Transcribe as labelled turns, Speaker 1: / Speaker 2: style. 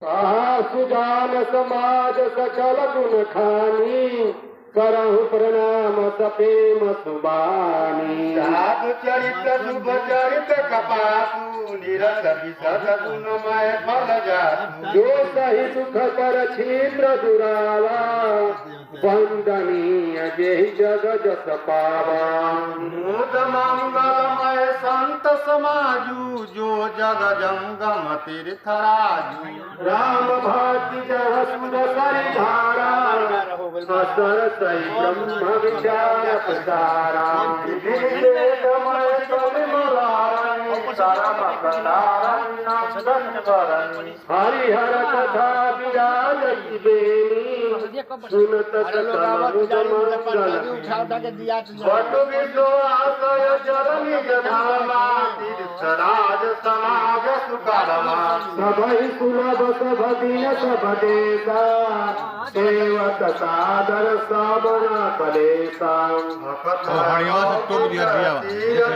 Speaker 1: सुजान समाज सकल गुण खानी करहु प्रणाम सपेम सुबानी।
Speaker 2: साधु चरित शुभ चरित कपासु निरत विशद गुणमय फल जासु।
Speaker 1: जो सही सुख कर क्षीत्र दुरावा वंदनीय जेहि जग जस पावा।
Speaker 2: मूद मंगलमय संत समाजु जो जग जंगम तीर्थराजु।
Speaker 1: राम भाति जह सुर सरि धारा असर सही ब्रह्म विचार प्रसारा। हरिहर कथा विराजति बेनी सुनत सकल मंगल।
Speaker 2: वटु विश्वासय जल निज धामा तीर्थराज समाज सुकर्मा।
Speaker 1: सभै सुलभ सब दिन सब देशा सेवक सादर साबना कलेशा।
Speaker 3: हरियाणा से टोक दिया